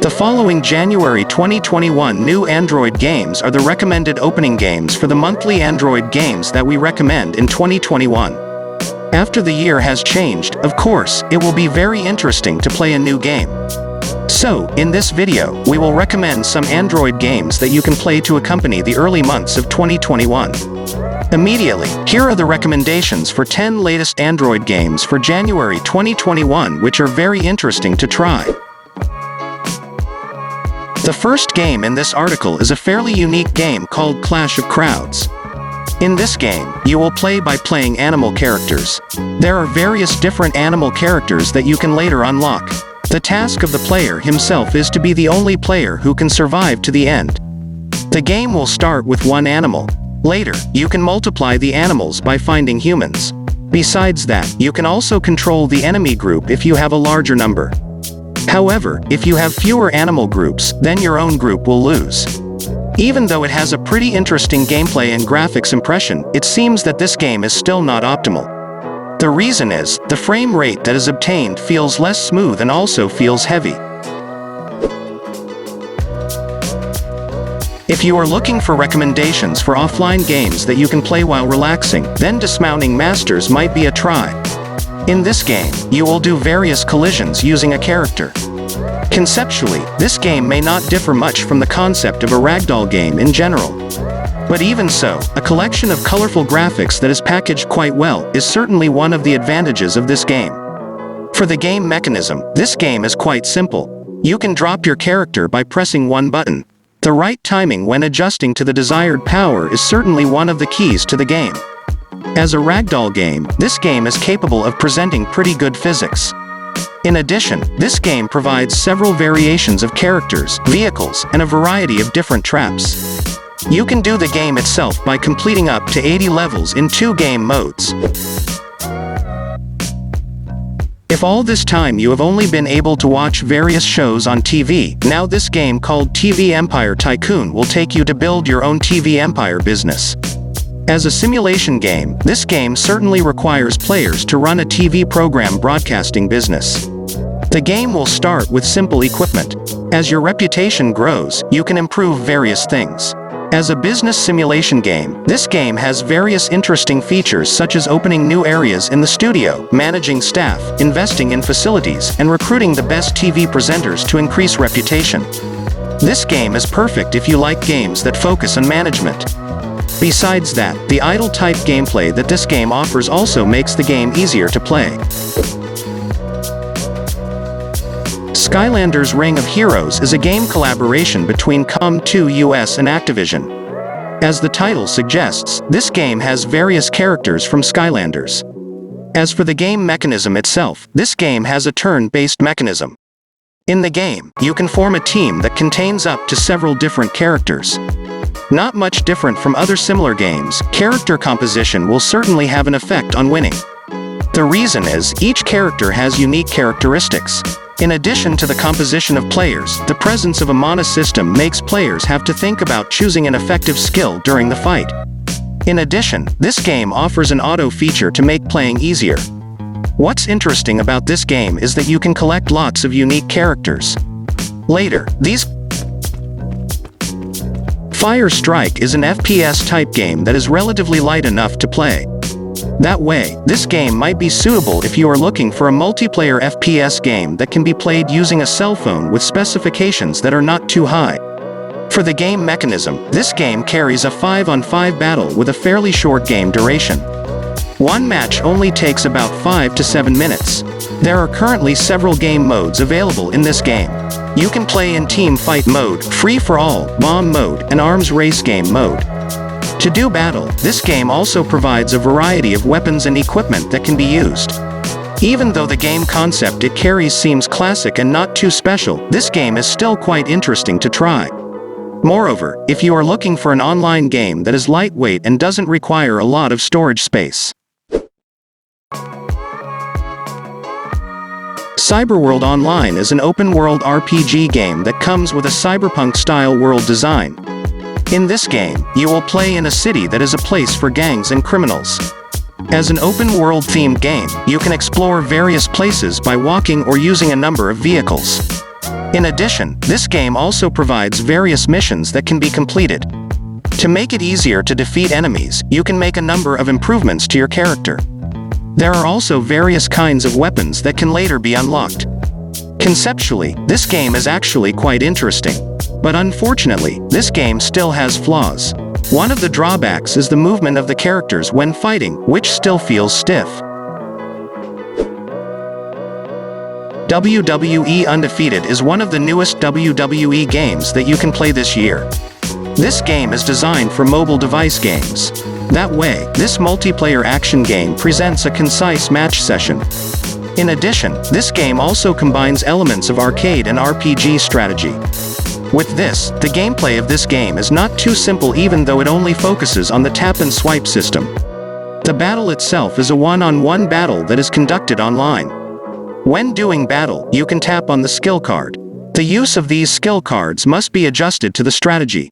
The following January 2021 new Android games are the recommended opening games for the monthly Android games that we recommend in 2021. After the year has changed, of course, it will be very interesting to play a new game. So, in this video, we will recommend some Android games that you can play to accompany the early months of 2021. Immediately, here are the recommendations for 10 latest Android games for January 2021 which are very interesting to try. The first game in this article is a fairly unique game called Clash of Crowds. In this game, you will play by playing animal characters. There are various different animal characters that you can later unlock. The task of the player himself is to be the only player who can survive to the end. The game will start with one animal. Later, you can multiply the animals by finding humans. Besides that, you can also control the enemy group if you have a larger number. However, if you have fewer animal groups, then your own group will lose. Even though it has a pretty interesting gameplay and graphics impression, it seems that this game is still not optimal. The reason is, the frame rate that is obtained feels less smooth and also feels heavy. If you are looking for recommendations for offline games that you can play while relaxing, then Dismounting Masters might be a try. In this game, you will do various collisions using a character. Conceptually, this game may not differ much from the concept of a ragdoll game in general. But even so, a collection of colorful graphics that is packaged quite well is certainly one of the advantages of this game. For the game mechanism, this game is quite simple. You can drop your character by pressing one button. The right timing when adjusting to the desired power is certainly one of the keys to the game. As a ragdoll game, this game is capable of presenting pretty good physics. In addition, this game provides several variations of characters, vehicles, and a variety of different traps. You can do the game itself by completing up to 80 levels in 2 game modes. If all this time you have only been able to watch various shows on TV, now this game called TV Empire Tycoon will take you to build your own TV empire business. As a simulation game, this game certainly requires players to run a TV program broadcasting business. The game will start with simple equipment. As your reputation grows, you can improve various things. As a business simulation game, this game has various interesting features such as opening new areas in the studio, managing staff, investing in facilities, and recruiting the best TV presenters to increase reputation. This game is perfect if you like games that focus on management. Besides that, the idle-type gameplay that this game offers also makes the game easier to play. Skylanders Ring of Heroes is a game collaboration between Com2 US and Activision. As the title suggests, this game has various characters from Skylanders. As for the game mechanism itself, this game has a turn-based mechanism. In the game, you can form a team that contains up to several different characters. Not much different from other similar games, character composition will certainly have an effect on winning. The reason is, each character has unique characteristics. In addition to the composition of players, the presence of a mana system makes players have to think about choosing an effective skill during the fight. In addition, this game offers an auto feature to make playing easier. What's interesting about this game is that you can collect lots of unique characters. Later, these Fire Strike is an FPS-type game that is relatively light enough to play. That way, this game might be suitable if you are looking for a multiplayer FPS game that can be played using a cell phone with specifications that are not too high. For the game mechanism, this game carries a 5-on-5 battle with a fairly short game duration. One match only takes about 5 to 7 minutes. There are currently several game modes available in this game. You can play in Team Fight mode, Free for All, Bomb mode, and Arms Race game mode. To do battle, this game also provides a variety of weapons and equipment that can be used. Even though the game concept it carries seems classic and not too special, this game is still quite interesting to try. Moreover, if you are looking for an online game that is lightweight and doesn't require a lot of storage space. Cyberworld Online is an open-world RPG game that comes with a cyberpunk-style world design. In this game, you will play in a city that is a place for gangs and criminals. As an open-world themed game, you can explore various places by walking or using a number of vehicles. In addition, this game also provides various missions that can be completed. To make it easier to defeat enemies, you can make a number of improvements to your character. There are also various kinds of weapons that can later be unlocked. Conceptually, this game is actually quite interesting. But unfortunately, this game still has flaws. One of the drawbacks is the movement of the characters when fighting, which still feels stiff. WWE Undefeated is one of the newest WWE games that you can play this year. This game is designed for mobile device games. That way, this multiplayer action game presents a concise match session. In addition, this game also combines elements of arcade and RPG strategy. With this, the gameplay of this game is not too simple even though it only focuses on the tap and swipe system. The battle itself is a one-on-one battle that is conducted online. When doing battle, you can tap on the skill card. The use of these skill cards must be adjusted to the strategy.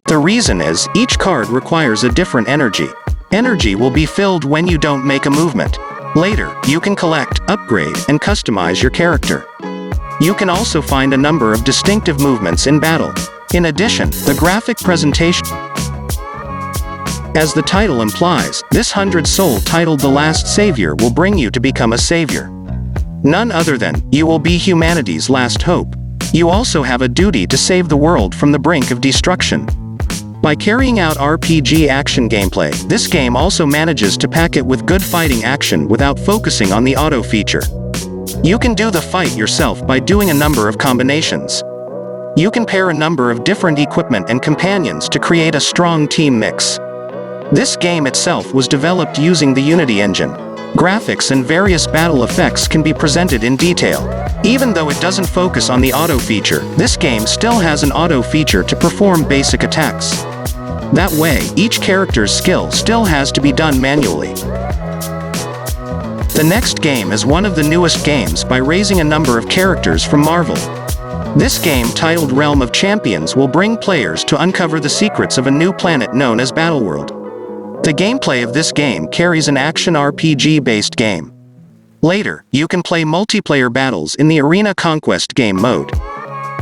The reason is, each card requires a different energy. Energy will be filled when you don't make a movement. Later, you can collect, upgrade, and customize your character. You can also find a number of distinctive movements in battle. In addition, the graphic presentation. As the title implies, this 100 soul titled The Last Savior will bring you to become a savior. None other than, you will be humanity's last hope. You also have a duty to save the world from the brink of destruction. By carrying out RPG action gameplay, this game also manages to pack it with good fighting action without focusing on the auto feature. You can do the fight yourself by doing a number of combinations. You can pair a number of different equipment and companions to create a strong team mix. This game itself was developed using the Unity engine. Graphics and various battle effects can be presented in detail. Even though it doesn't focus on the auto feature, this game still has an auto feature to perform basic attacks. That way, each character's skill still has to be done manually. The next game is one of the newest games by raising a number of characters from Marvel. This game, titled Realm of Champions, will bring players to uncover the secrets of a new planet known as Battleworld. The gameplay of this game carries an action RPG-based game. Later, you can play multiplayer battles in the Arena Conquest game mode.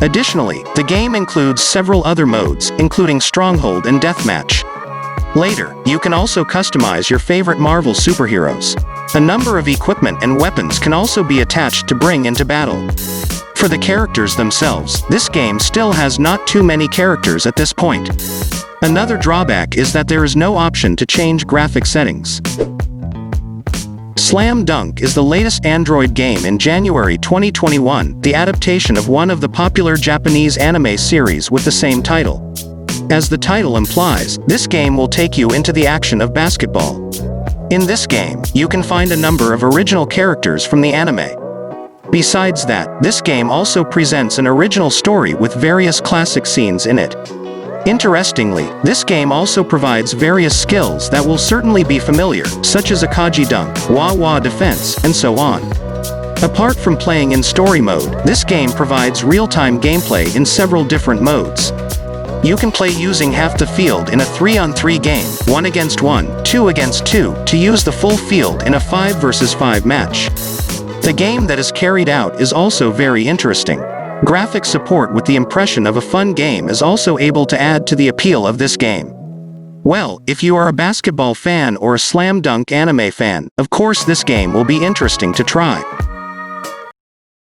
Additionally, the game includes several other modes, including Stronghold and Deathmatch. Later, you can also customize your favorite Marvel superheroes. A number of equipment and weapons can also be attached to bring into battle. For the characters themselves, this game still has not too many characters at this point. Another drawback is that there is no option to change graphic settings. Slam Dunk is the latest Android game in January 2021, the adaptation of one of the popular Japanese anime series with the same title. As the title implies, this game will take you into the action of basketball. In this game, you can find a number of original characters from the anime. Besides that, this game also presents an original story with various classic scenes in it. Interestingly, this game also provides various skills that will certainly be familiar, such as Akaji Dunk, Wah-Wah Defense, and so on. Apart from playing in story mode, this game provides real-time gameplay in several different modes. You can play using half the field in a 3-on-3 game, 1 against 1, 2 against 2, to use the full field in a 5 versus 5 match. The game that is carried out is also very interesting. Graphic support with the impression of a fun game is also able to add to the appeal of this game. Well, if you are a basketball fan or a slam dunk anime fan, of course this game will be interesting to try.